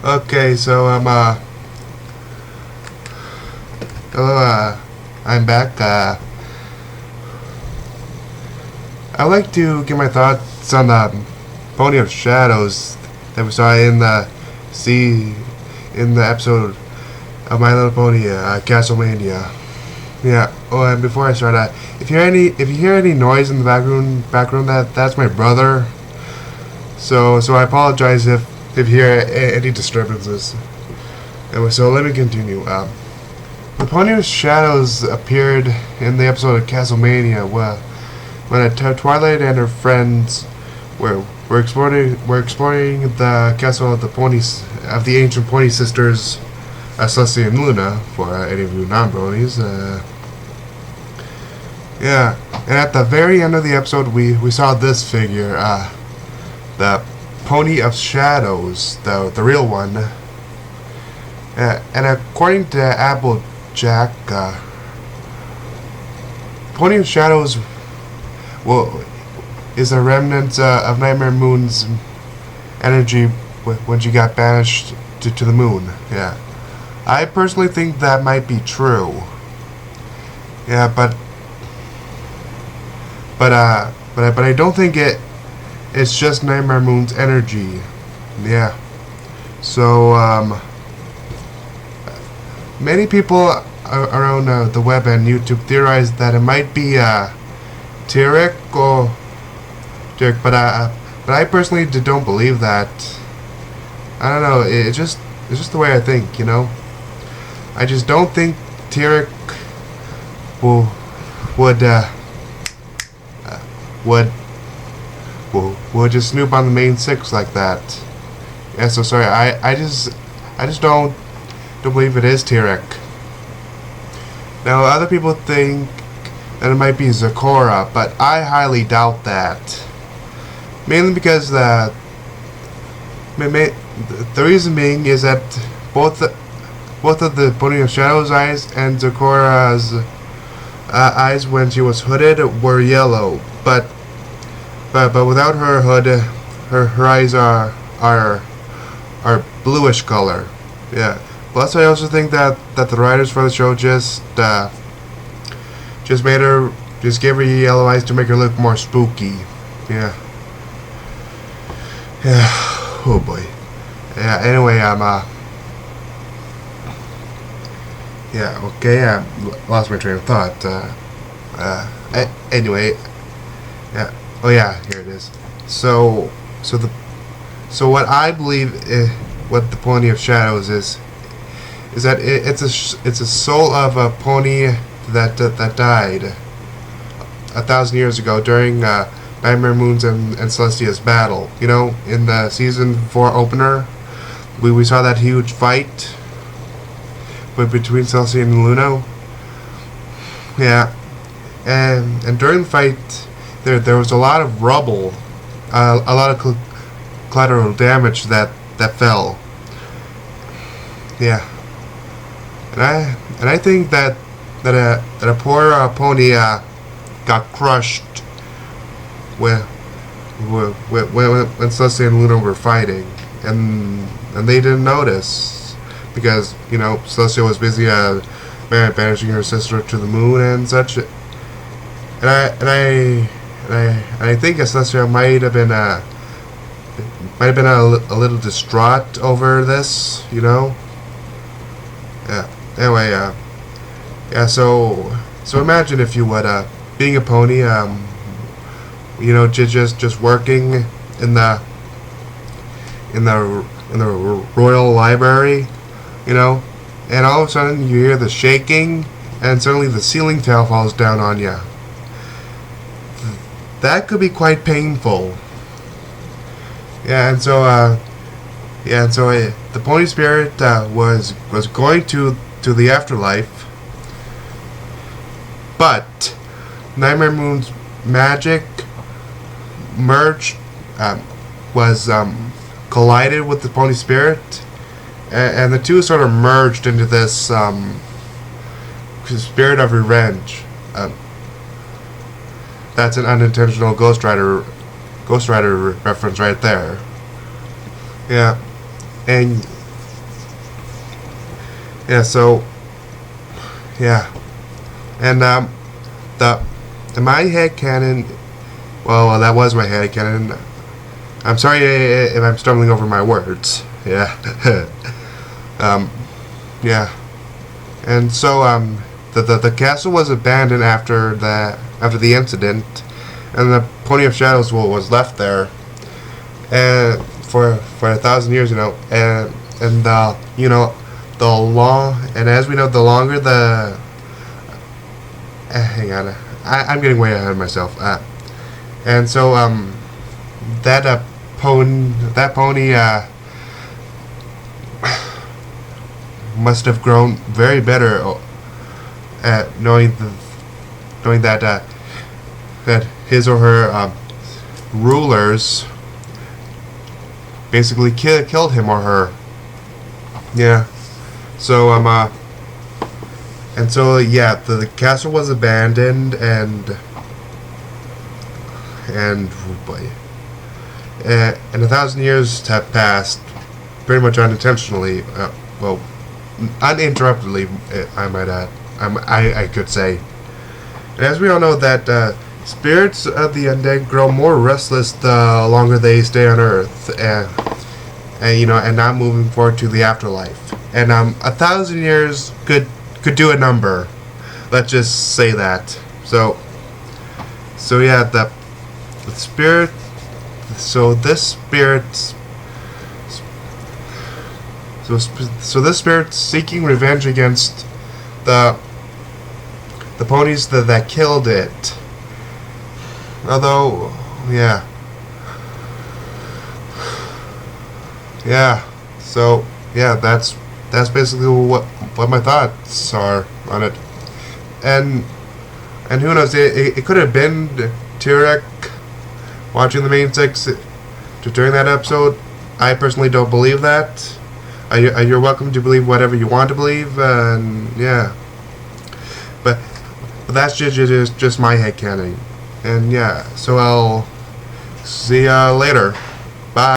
Okay, so hello, I'm back. I'd like to give my thoughts on the Pony of Shadows that we saw in the episode of My Little Pony, Castlemania. Yeah. Oh, and before I start, if you hear any noise in the background, that's my brother. So I apologize if you hear any disturbances. Anyway, so let me continue. The Pony of Shadows appeared in the episode of Castlemania, when Twilight and her friends were exploring the castle of the ancient Pony sisters, Celestia and Luna. For any of you non-bronies, yeah. And at the very end of the episode, we saw this figure, the Pony of Shadows, the real one. And according to Applejack, Pony of Shadows, well, is a remnant of Nightmare Moon's energy when she got banished to the moon. Yeah, I personally think that might be true. Yeah, but I don't think it's just Nightmare Moon's energy. Yeah. So many people around the web and YouTube theorize that it might be Tyrek or Dirk, but I personally don't believe that. I don't know. It's just the way I think, you know. I just don't think Tyrek would just snoop on the main six like that. Yeah. So sorry. I just don't believe it is Tyrek. Now other people think that it might be Zecora, but I highly doubt that. Mainly because the reason being is that both of the Pony of Shadows' eyes and Zecora's eyes when she was hooded were yellow, but without her hood, her eyes are bluish color. Yeah. Plus, I also think that the writers for the show just gave her yellow eyes to make her look more spooky. Yeah. Yeah. Oh boy. Yeah. Anyway, yeah. Okay. I lost my train of thought. Anyway. Yeah. Oh yeah. Here it is. So what I believe what the Pony of Shadows is that it's a soul of a pony that died 1,000 years ago during Nightmare Moon's and Celestia's battle. You know, in the season 4 opener, we saw that huge fight between Celestia and Luna. Yeah, and during the fight, there was a lot of rubble, a lot of collateral damage that fell. Yeah. And I think that a poor pony got crushed when Celestia and Luna were fighting, and they didn't notice because, you know, Celestia was busy banishing her sister to the moon and such. And I think Celestia might have been a little distraught over this, you know. Yeah. Anyway, yeah. So imagine, if you would, being a pony, you know, just working in the royal library, you know, and all of a sudden you hear the shaking, and suddenly the ceiling tile falls down on you. That could be quite painful. Yeah, and so the pony spirit was going to the afterlife, but Nightmare Moon's magic merged, was collided with the pony spirit, and the two sort of merged into this spirit of revenge. That's an unintentional Ghost Rider reference right there. Yeah, and Yeah. So yeah, and the in my headcanon. Well, that was my headcanon. I'm sorry if I'm stumbling over my words. Yeah. Yeah. And so the castle was abandoned after the incident, and the Pony of Shadows was left there, and for 1,000 years, and the long, and as we know, the longer the hang on, I'm getting way ahead of myself. And so that pony must have grown very better at knowing that that his or her rulers basically killed him or her. Yeah. So and so yeah, the castle was abandoned, and oh boy, and 1,000 years have passed, pretty much unintentionally. Well, uninterruptedly, I might add. I could say. And as we all know, that spirits of the undead grow more restless the longer they stay on Earth, and not moving forward to the afterlife. And 1,000 years could do a number. Let's just say that. So yeah, the spirit. So this spirit. So this spirit seeking revenge against the ponies that killed it. Although, yeah. So yeah, that's basically what my thoughts are on it. And who knows? It could have been Turek watching the main six during that episode. I personally don't believe that. You're welcome to believe whatever you want to believe, and yeah. But that's just my headcanon. And yeah, so I'll see ya later.